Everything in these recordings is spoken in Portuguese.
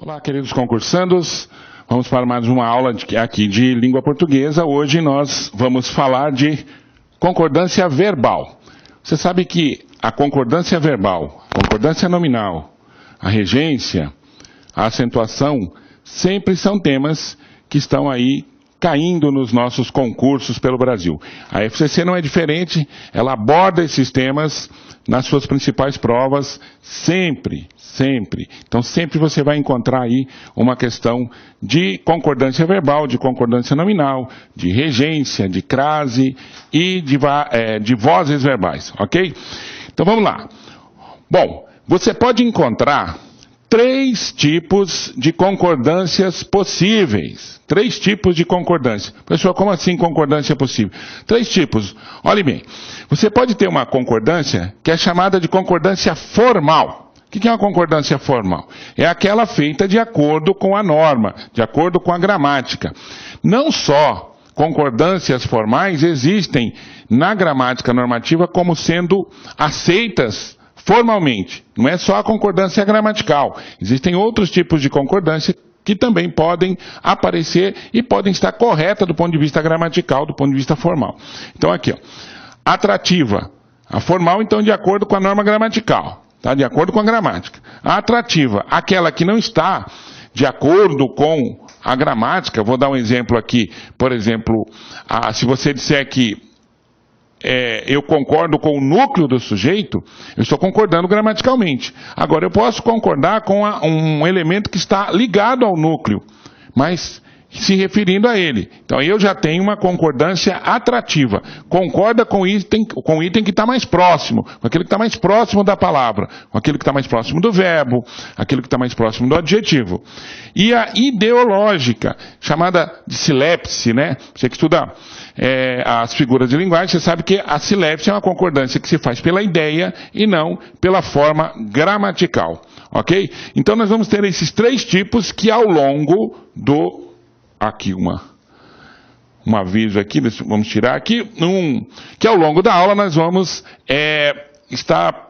Olá, queridos concursandos. Vamos para mais uma aula aqui de língua portuguesa. Hoje nós vamos falar de concordância verbal. Você sabe que a concordância verbal, a concordância nominal, a regência, a acentuação, sempre são temas que estão aí caindo nos nossos concursos pelo Brasil. A FCC não é diferente, ela aborda esses temas nas suas principais provas, sempre. Então sempre você vai encontrar aí uma questão de concordância verbal, de concordância nominal, de regência, de crase e de vozes verbais, ok? Então vamos lá. Bom, você pode encontrar 3 tipos de concordâncias possíveis. 3 tipos de concordância. Pessoal, como assim concordância possível? 3 tipos. Olhe bem, você pode ter uma concordância que é chamada de concordância formal. O que é uma concordância formal? É aquela feita de acordo com a norma, de acordo com a gramática. Não só concordâncias formais existem na gramática normativa como sendo aceitas formalmente. Não é só a concordância gramatical. Existem outros tipos de concordância que também podem aparecer e podem estar corretas do ponto de vista gramatical, do ponto de vista formal. Então aqui, ó, atrativa. A formal, então, de acordo com a norma gramatical. Tá? De acordo com a gramática. A atrativa, aquela que não está de acordo com a gramática. Vou dar um exemplo aqui. Por exemplo, se você disser que eu concordo com o núcleo do sujeito, eu estou concordando gramaticalmente. Agora, eu posso concordar com um elemento que está ligado ao núcleo, mas se referindo a ele. Então, eu já tenho uma concordância atrativa. Concorda com o item que está mais próximo, com aquele que está mais próximo da palavra, com aquele que está mais próximo do verbo, aquele que está mais próximo do adjetivo. E a ideológica, chamada de silepse, né? Você que estuda as figuras de linguagem, você sabe que a silepse é uma concordância que se faz pela ideia e não pela forma gramatical. Ok? Então, nós vamos ter esses 3 tipos que ao longo do... Aqui um aviso aqui, vamos tirar aqui, que ao longo da aula nós vamos estar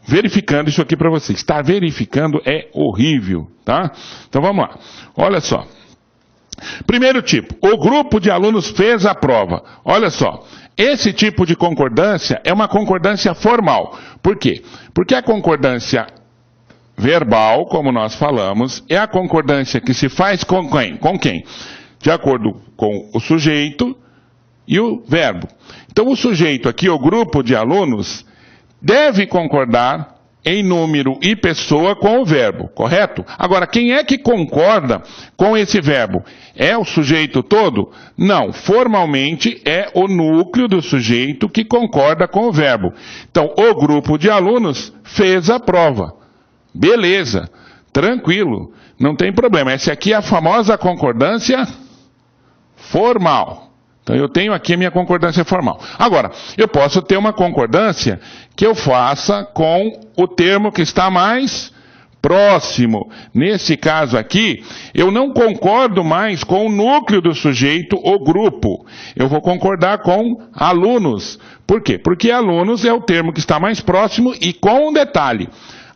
verificando isso aqui para vocês. Estar verificando é horrível, tá? Então vamos lá. Olha só. Primeiro tipo, o grupo de alunos fez a prova. Olha só. Esse tipo de concordância é uma concordância formal. Por quê? Porque a concordância verbal, como nós falamos, é a concordância que se faz com quem? Com quem? De acordo com o sujeito e o verbo. Então, o sujeito aqui, o grupo de alunos, deve concordar em número e pessoa com o verbo, correto? Agora, quem é que concorda com esse verbo? É o sujeito todo? Não, formalmente é o núcleo do sujeito que concorda com o verbo. Então, o grupo de alunos fez a prova. Beleza, tranquilo, não tem problema. Essa aqui é a famosa concordância formal. Então eu tenho aqui a minha concordância formal. Agora, eu posso ter uma concordância que eu faça com o termo que está mais próximo. Nesse caso aqui, eu não concordo mais com o núcleo do sujeito ou grupo. Eu vou concordar com alunos. Por quê? Porque alunos é o termo que está mais próximo e com um detalhe.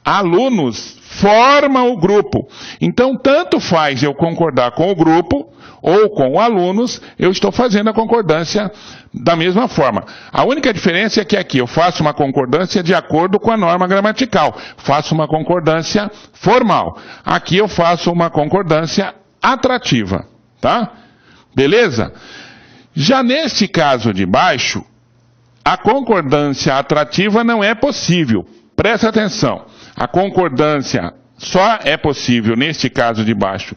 Alunos formam o grupo. Então, tanto faz eu concordar com o grupo ou com alunos, eu estou fazendo a concordância da mesma forma. A única diferença é que aqui eu faço uma concordância de acordo com a norma gramatical. Faço uma concordância formal. Aqui eu faço uma concordância atrativa. Tá? Beleza? Já nesse caso de baixo, a concordância atrativa não é possível. Presta atenção. A concordância só é possível, neste caso de baixo,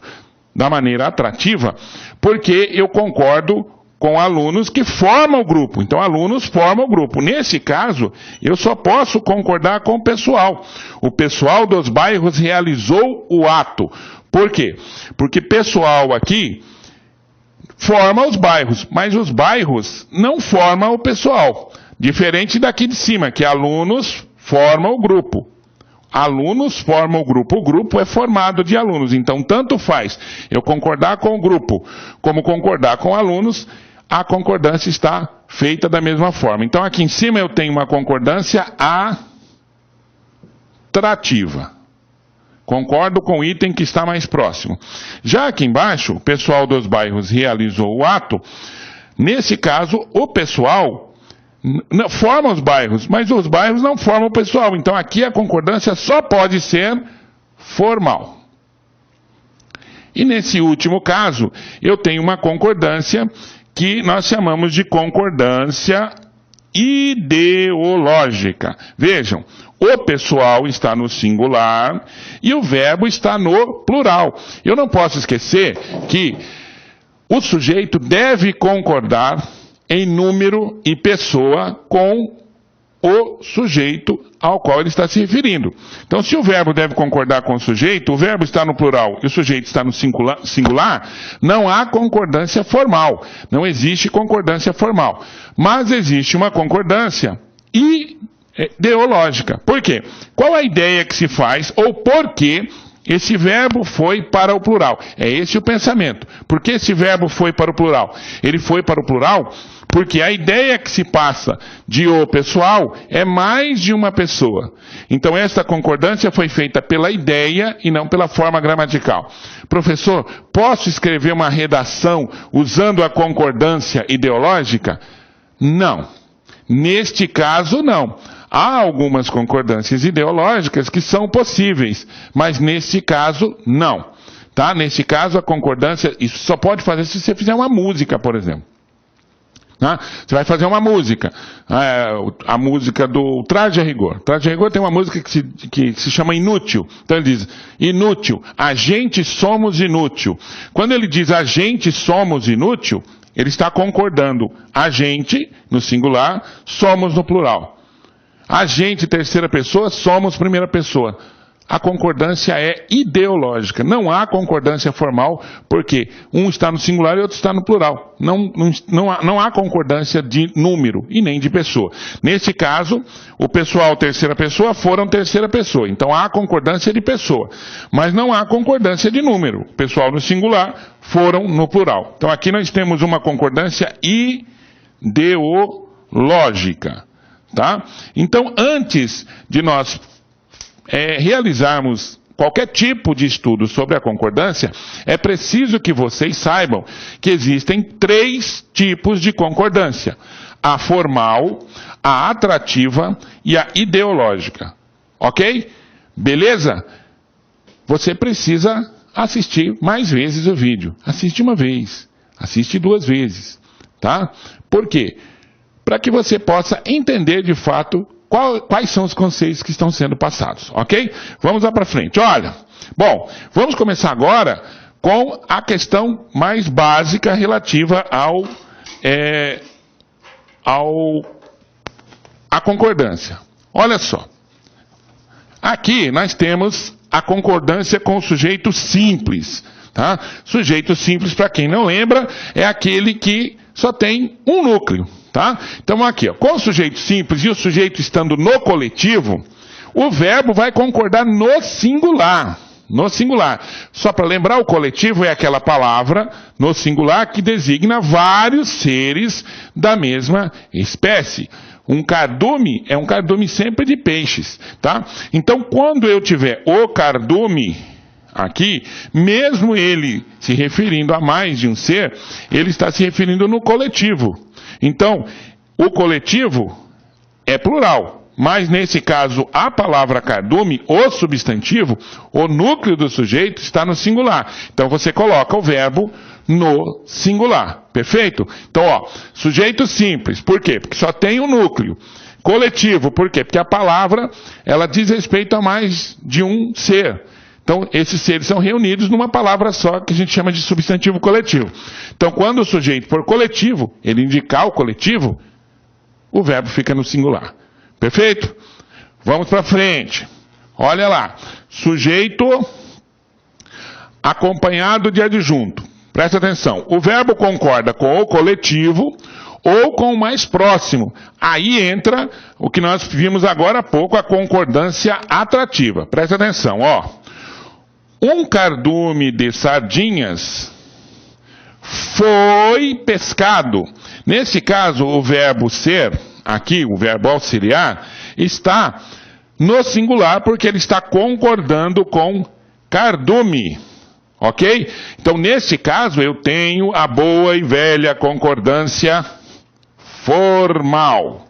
da maneira atrativa, porque eu concordo com alunos que formam o grupo. Então, alunos formam o grupo. Nesse caso, eu só posso concordar com o pessoal. O pessoal dos bairros realizou o ato. Por quê? Porque pessoal aqui forma os bairros, mas os bairros não formam o pessoal. Diferente daqui de cima, que alunos formam o grupo. Alunos formam o grupo é formado de alunos. Então, tanto faz eu concordar com o grupo como concordar com alunos, a concordância está feita da mesma forma. Então, aqui em cima eu tenho uma concordância atrativa. Concordo com o item que está mais próximo. Já aqui embaixo, o pessoal dos bairros realizou o ato. Nesse caso, o pessoal forma os bairros, mas os bairros não formam o pessoal. Então aqui a concordância só pode ser formal. E nesse último caso, eu tenho uma concordância que nós chamamos de concordância ideológica. Vejam, o pessoal está no singular e o verbo está no plural. Eu não posso esquecer que o sujeito deve concordar em número e pessoa com o sujeito ao qual ele está se referindo. Então, se o verbo deve concordar com o sujeito, o verbo está no plural e o sujeito está no singular, não há concordância formal. Não existe concordância formal. Mas existe uma concordância ideológica. Por quê? Qual a ideia que se faz ou por que esse verbo foi para o plural? É esse o pensamento. Por que esse verbo foi para o plural? Ele foi para o plural porque a ideia que se passa de o pessoal é mais de uma pessoa. Então esta concordância foi feita pela ideia e não pela forma gramatical. Professor, posso escrever uma redação usando a concordância ideológica? Não. Neste caso, não. Há algumas concordâncias ideológicas que são possíveis, mas neste caso, não. Tá? Neste caso, a concordância, isso só pode fazer se você fizer uma música, por exemplo. Tá? Você vai fazer uma música, a música do Traje a Rigor. Traje a Rigor tem uma música que se chama Inútil. Então ele diz, inútil, a gente somos inútil. Quando ele diz a gente somos inútil, ele está concordando. A gente, no singular, somos no plural. A gente, terceira pessoa, somos primeira pessoa. A concordância é ideológica. Não há concordância formal, porque um está no singular e outro está no plural. Não há concordância de número e nem de pessoa. Nesse caso, o pessoal terceira pessoa foram terceira pessoa. Então há concordância de pessoa. Mas não há concordância de número. O pessoal no singular foram no plural. Então aqui nós temos uma concordância ideológica. Tá? Então, antes de nós realizarmos qualquer tipo de estudo sobre a concordância, é preciso que vocês saibam que existem 3 tipos de concordância: a formal, a atrativa e a ideológica. Ok? Beleza? Você precisa assistir mais vezes o vídeo. Assiste uma vez, assiste 2 vezes. Tá? Por quê? Para que você possa entender de fato quais são os conceitos que estão sendo passados, ok? Vamos lá para frente. Olha, bom, vamos começar agora com a questão mais básica relativa à concordância. Olha só, aqui nós temos a concordância com o sujeito simples, tá? Sujeito simples, para quem não lembra, é aquele que só tem um núcleo. Tá? Então aqui, ó, com o sujeito simples e o sujeito estando no coletivo, o verbo vai concordar no singular. No singular. Só para lembrar, o coletivo é aquela palavra no singular que designa vários seres da mesma espécie. Um cardume é um cardume sempre de peixes. Tá? Então quando eu tiver o cardume aqui, mesmo ele se referindo a mais de um ser, ele está se referindo no coletivo. Então, o coletivo é plural, mas nesse caso a palavra cardume, o substantivo, o núcleo do sujeito está no singular. Então você coloca o verbo no singular, perfeito? Então, ó, sujeito simples, por quê? Porque só tem um núcleo. Coletivo, por quê? Porque a palavra, ela diz respeito a mais de um ser. Então, esses seres são reunidos numa palavra só, que a gente chama de substantivo coletivo. Então, quando o sujeito for coletivo, ele indicar o coletivo, o verbo fica no singular. Perfeito? Vamos para frente. Olha lá. Sujeito acompanhado de adjunto. Presta atenção. O verbo concorda com o coletivo ou com o mais próximo. Aí entra o que nós vimos agora há pouco, a concordância atrativa. Presta atenção, ó. Um cardume de sardinhas foi pescado. Nesse caso, o verbo ser, aqui, o verbo auxiliar, está no singular porque ele está concordando com cardume. Ok? Então, nesse caso, eu tenho a boa e velha concordância formal.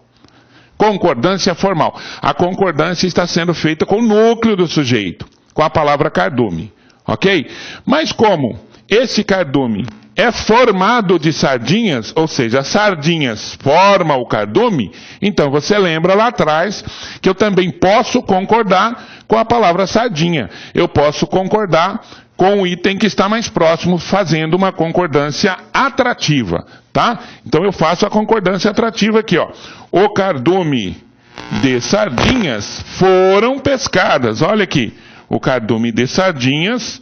Concordância formal. A concordância está sendo feita com o núcleo do sujeito, com a palavra cardume. Ok? Mas como esse cardume é formado de sardinhas, ou seja, as sardinhas formam o cardume, então você lembra lá atrás que eu também posso concordar com a palavra sardinha. Eu posso concordar com o item que está mais próximo, fazendo uma concordância atrativa, tá? Então eu faço a concordância atrativa aqui, ó. O cardume de sardinhas foram pescadas. Olha aqui, o cardume de sardinhas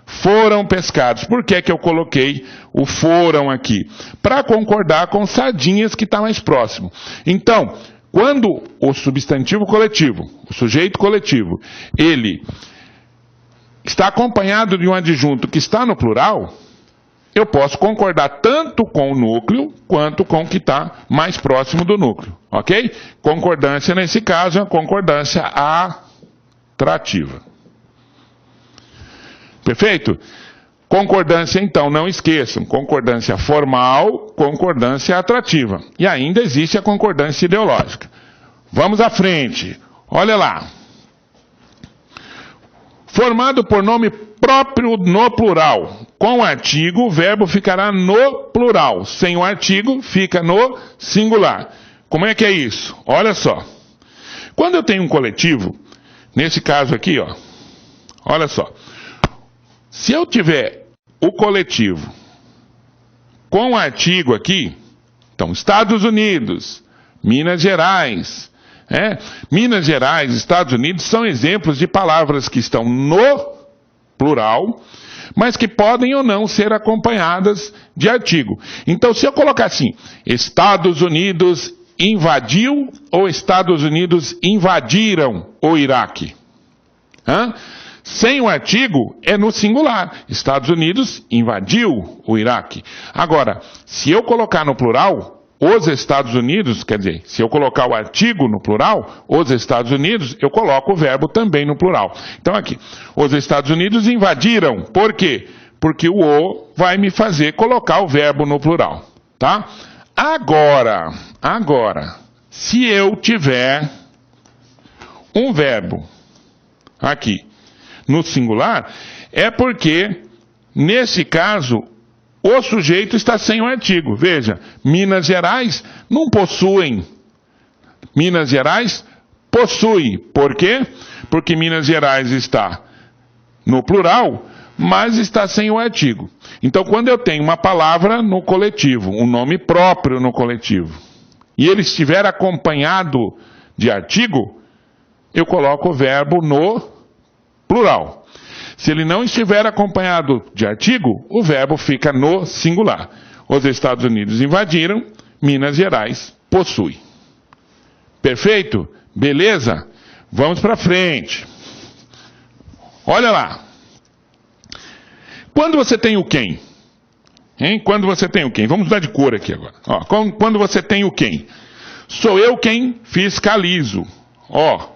foram pescados. Por que que eu coloquei o foram aqui? Para concordar com sardinhas que está mais próximo. Então, quando o substantivo coletivo, o sujeito coletivo, ele está acompanhado de um adjunto que está no plural, eu posso concordar tanto com o núcleo quanto com o que está mais próximo do núcleo. Ok? Concordância, nesse caso, é uma concordância atrativa. Perfeito? Concordância, então, não esqueçam, concordância formal, concordância atrativa. E ainda existe a concordância ideológica. Vamos à frente. Olha lá. Formado por nome próprio no plural. Com o artigo, o verbo ficará no plural. Sem o artigo, fica no singular. Como é que é isso? Olha só. Quando eu tenho um coletivo, nesse caso aqui, ó, olha só. Se eu tiver o coletivo com o artigo aqui, então Estados Unidos, Minas Gerais, Minas Gerais, Estados Unidos são exemplos de palavras que estão no plural, mas que podem ou não ser acompanhadas de artigo. Então, se eu colocar assim, Estados Unidos invadiu ou Estados Unidos invadiram o Iraque? Sem o artigo, é no singular. Estados Unidos invadiu o Iraque. Agora, se eu colocar no plural, os Estados Unidos, quer dizer, se eu colocar o artigo no plural, os Estados Unidos, eu coloco o verbo também no plural. Então aqui, os Estados Unidos invadiram. Por quê? Porque o vai me fazer colocar o verbo no plural. Tá? Agora, se eu tiver um verbo aqui no singular, é porque, nesse caso, o sujeito está sem o artigo. Veja, Minas Gerais não possuem. Minas Gerais possui. Por quê? Porque Minas Gerais está no plural, mas está sem o artigo. Então, quando eu tenho uma palavra no coletivo, um nome próprio no coletivo, e ele estiver acompanhado de artigo, eu coloco o verbo no plural. Se ele não estiver acompanhado de artigo, o verbo fica no singular. Os Estados Unidos invadiram, Minas Gerais possui. Perfeito? Beleza? Vamos para frente. Olha lá. Quando você tem o quem? Quando você tem o quem? Vamos dar de cor aqui agora. Ó, quando você tem o quem? Sou eu quem fiscalizo. Ó,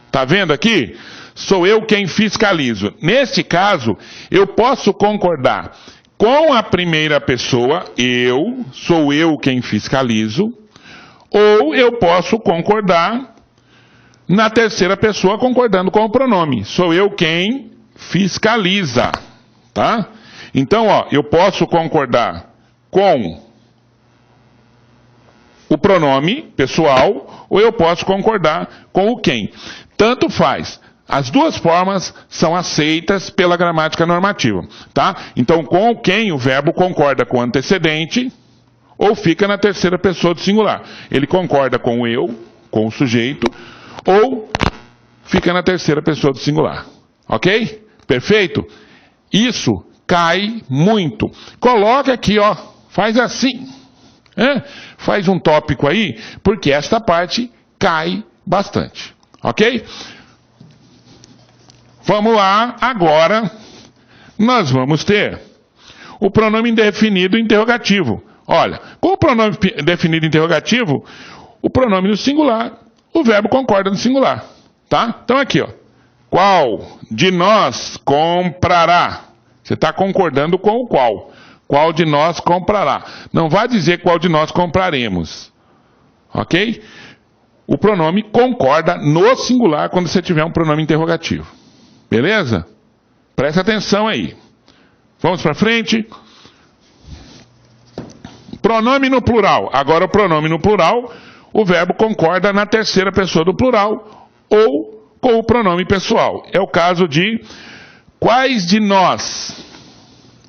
tá vendo aqui? Sou eu quem fiscalizo. Neste caso, eu posso concordar com a primeira pessoa, sou eu quem fiscalizo, ou eu posso concordar na terceira pessoa, concordando com o pronome. Sou eu quem fiscaliza, tá? Então, ó, eu posso concordar com o pronome pessoal, ou eu posso concordar com o quem. Tanto faz. As duas formas são aceitas pela gramática normativa, tá? Então, com o quem, o verbo concorda com o antecedente, ou fica na terceira pessoa do singular. Ele concorda com o eu, com o sujeito, ou fica na terceira pessoa do singular. Ok? Perfeito? Isso cai muito. Coloca aqui, ó, faz assim. Faz um tópico aí, porque esta parte cai bastante. Ok? Vamos lá, agora nós vamos ter o pronome indefinido interrogativo. Olha, com o pronome definido interrogativo, o pronome no singular, o verbo concorda no singular. Tá? Então aqui, ó, Qual de nós comprará? Você está concordando com o qual. Qual de nós comprará? Não vai dizer qual de nós compraremos. Ok? O pronome concorda no singular quando você tiver um pronome interrogativo. Beleza? Presta atenção aí. Vamos para frente. Pronome no plural. Agora o pronome no plural, o verbo concorda na terceira pessoa do plural ou com o pronome pessoal. É o caso de quais de nós.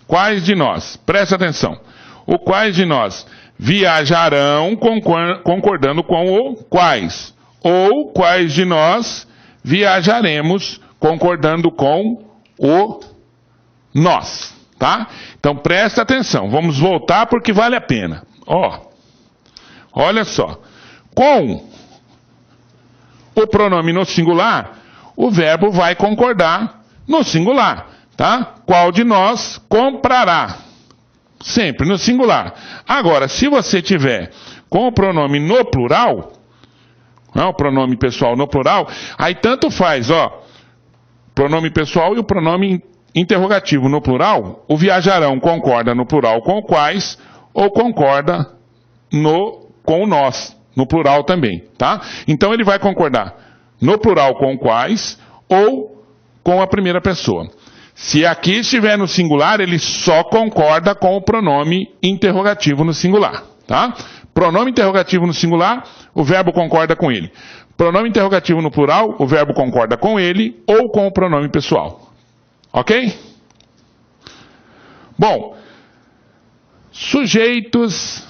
Quais de nós? Presta atenção. O quais de nós viajarão concordando com o quais. Ou quais de nós viajaremos concordando com o nós. Tá? Então presta atenção. Vamos voltar porque vale a pena. Olha só. Com o pronome no singular, o verbo vai concordar no singular. Tá? Qual de nós comprará? Sempre no singular. Agora, se você tiver com o pronome no plural, o pronome pessoal no plural, aí tanto faz, pronome pessoal e o pronome interrogativo no plural, o viajarão concorda no plural com o quais, ou concorda com o nós, no plural também, tá? Então ele vai concordar no plural com o quais, ou com a primeira pessoa. Se aqui estiver no singular, ele só concorda com o pronome interrogativo no singular, tá? Pronome interrogativo no singular, o verbo concorda com ele. Pronome interrogativo no plural, o verbo concorda com ele ou com o pronome pessoal. Ok? Bom, sujeitos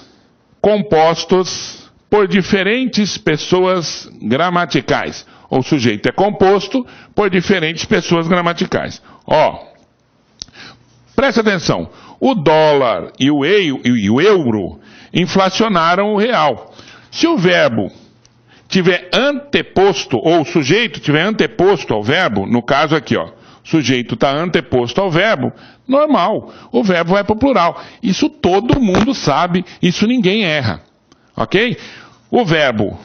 compostos por diferentes pessoas gramaticais. O sujeito é composto por diferentes pessoas gramaticais. Presta atenção. O dólar e o euro inflacionaram o real. Se o verbo tiver anteposto, ou o sujeito tiver anteposto ao verbo, no caso aqui, o sujeito está anteposto ao verbo, normal, o verbo vai para o plural. Isso todo mundo sabe, isso ninguém erra. Ok? O verbo,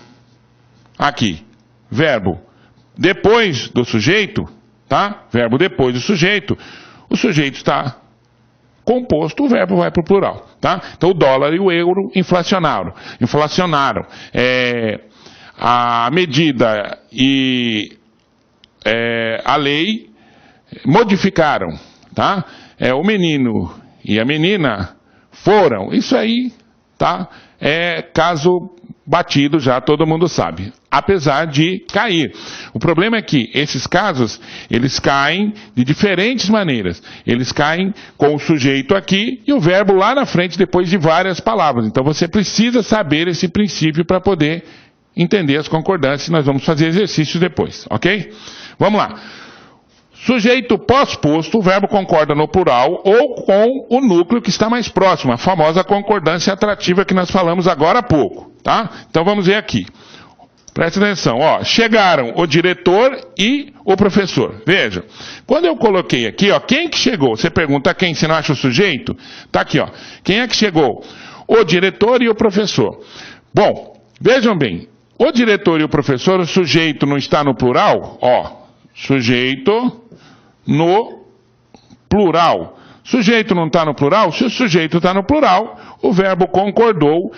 aqui, verbo depois do sujeito, tá? Verbo depois do sujeito, o sujeito está composto, o verbo vai para o plural, tá? Então o dólar e o euro inflacionaram. A medida e a lei modificaram, tá? O menino e a menina foram. Isso aí, tá? É caso batido já, todo mundo sabe. Apesar de cair. O problema é que esses casos, eles caem de diferentes maneiras. Eles caem com o sujeito aqui e o verbo lá na frente, depois de várias palavras. Então você precisa saber esse princípio para poder entender as concordâncias. Nós vamos fazer exercícios depois, ok? Vamos lá. Sujeito pós-posto, o verbo concorda no plural ou com o núcleo que está mais próximo, a famosa concordância atrativa que nós falamos agora há pouco, tá? Então vamos ver aqui. Presta atenção, chegaram o diretor e o professor. Veja, quando eu coloquei aqui, quem que chegou? Você pergunta quem, você não acha o sujeito? Tá aqui, quem é que chegou? O diretor e o professor. Bom, vejam bem, o diretor e o professor, o sujeito não está no plural? Sujeito no plural. Sujeito não está no plural? Se o sujeito está no plural, o verbo concordou,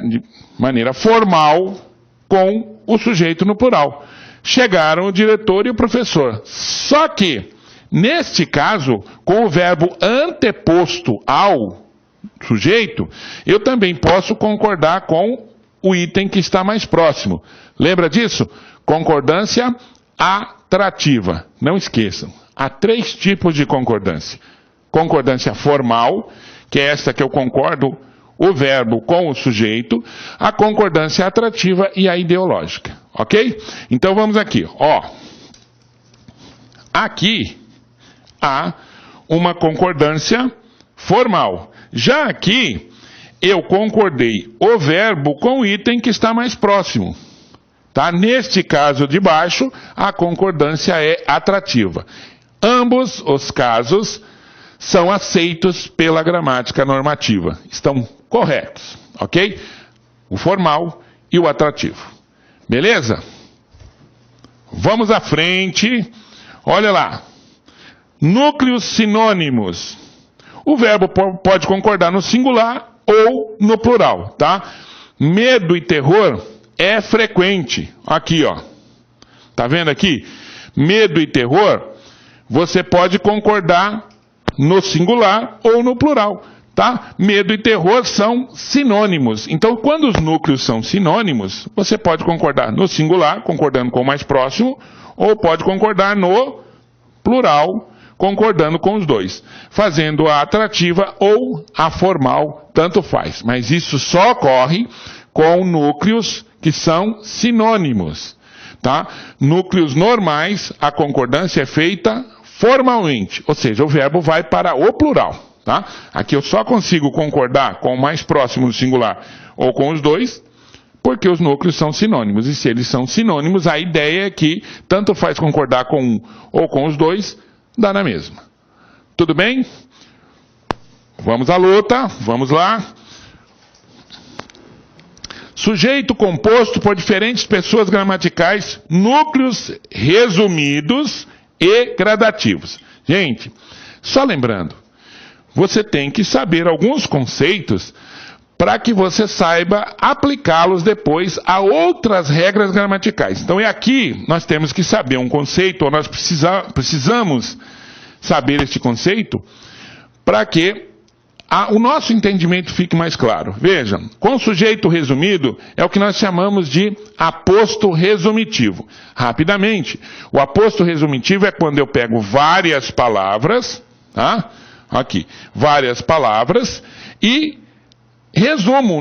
de maneira formal, com o sujeito no plural. Chegaram o diretor e o professor. Só que, neste caso, com o verbo anteposto ao sujeito, eu também posso concordar com o item que está mais próximo. Lembra disso? Concordância atrativa. Não esqueçam. Há 3 tipos de concordância. Concordância formal, que é esta que eu concordo o verbo com o sujeito, a concordância atrativa e a ideológica. Ok? Então vamos aqui. Aqui há uma concordância formal. Já aqui, eu concordei o verbo com o item que está mais próximo. Tá? Neste caso de baixo, a concordância é atrativa. Ambos os casos são aceitos pela gramática normativa. Estão corretos, ok? O formal e o atrativo. Beleza? Vamos à frente. Olha lá. Núcleos sinônimos. O verbo pode concordar no singular ou no plural, tá? Medo e terror é frequente. Aqui, ó. Tá vendo aqui? Medo e terror, você pode concordar no singular ou no plural, tá? Medo e terror são sinônimos. Então, quando os núcleos são sinônimos, você pode concordar no singular, concordando com o mais próximo, ou pode concordar no plural, concordando com os dois, fazendo a atrativa ou a formal, tanto faz. Mas isso só ocorre com núcleos que são sinônimos, tá? Núcleos normais, a concordância é feita formalmente, ou seja, o verbo vai para o plural, tá? Aqui eu só consigo concordar com o mais próximo do singular ou com os dois, porque os núcleos são sinônimos. E se eles são sinônimos, a ideia é que tanto faz concordar com um ou com os dois, dá na mesma. Tudo bem? Vamos à luta, vamos lá. Sujeito composto por diferentes pessoas gramaticais, núcleos resumidos e gradativos. Gente, só lembrando, você tem que saber alguns conceitos para que você saiba aplicá-los depois a outras regras gramaticais. Então, aqui nós temos que saber um conceito, ou nós precisamos saber este conceito, para que o nosso entendimento fique mais claro. Veja, com o sujeito resumido é o que nós chamamos de aposto resumitivo. Rapidamente, o aposto resumitivo é quando eu pego várias palavras, tá? Aqui, várias palavras, e resumo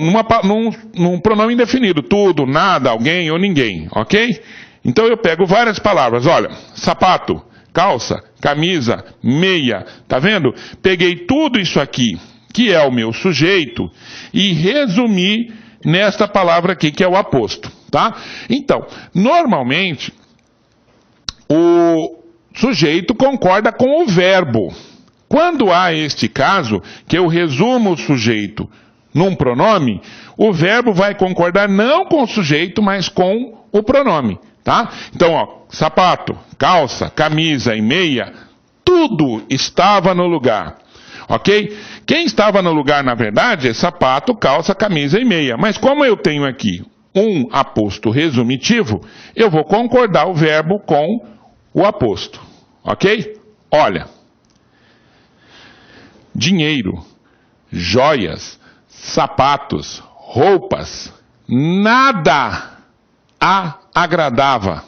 num pronome indefinido, tudo, nada, alguém ou ninguém, ok? Então eu pego várias palavras, olha, sapato, calça, camisa, meia, tá vendo? Peguei tudo isso aqui, que é o meu sujeito, e resumi nesta palavra aqui, que é o aposto, tá? Então, normalmente, o sujeito concorda com o verbo. Quando há este caso, que eu resumo o sujeito num pronome, o verbo vai concordar não com o sujeito, mas com o pronome, tá? Então, ó, sapato, calça, camisa e meia, tudo estava no lugar, ok? Quem estava no lugar, na verdade, é sapato, calça, camisa e meia. Mas como eu tenho aqui um aposto resumitivo, eu vou concordar o verbo com o aposto, ok? Olha, dinheiro, joias, sapatos, roupas, nada a agradava.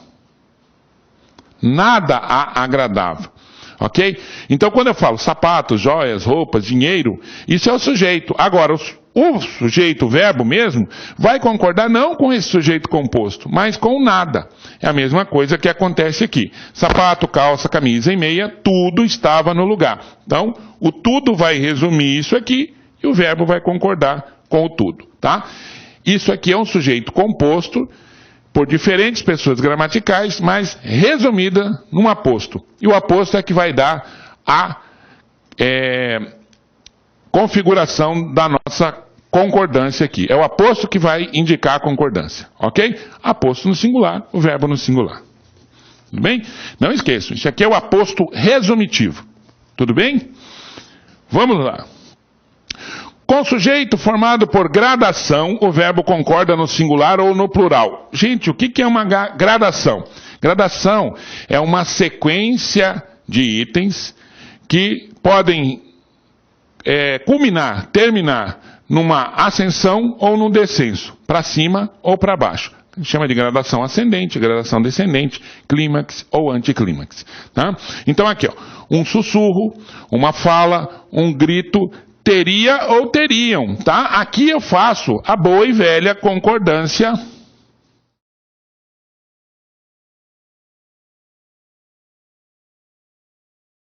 Nada a agradava. Ok? Então, quando eu falo sapatos, joias, roupas, dinheiro, isso é o sujeito. Agora, o sujeito, o verbo mesmo, vai concordar não com esse sujeito composto, mas com nada. É a mesma coisa que acontece aqui. Sapato, calça, camisa e meia, tudo estava no lugar. Então, o tudo vai resumir isso aqui e o verbo vai concordar com o tudo, tá? Isso aqui é um sujeito composto por diferentes pessoas gramaticais, mas resumida num aposto. E o aposto é que vai dar a configuração da nossa concordância aqui. É o aposto que vai indicar a concordância, ok? Aposto no singular, o verbo no singular. Tudo bem? Não esqueçam, isso aqui é o aposto resumitivo. Tudo bem? Vamos lá. Com sujeito formado por gradação, o verbo concorda no singular ou no plural. Gente, o que é uma gradação? Gradação é uma sequência de itens que podem terminar numa ascensão ou num descenso, para cima ou para baixo. A gente chama de gradação ascendente, gradação descendente, clímax ou anticlímax. Tá? Então aqui, ó, um sussurro, uma fala, um grito, teria ou teriam, tá? Aqui eu faço a boa e velha concordância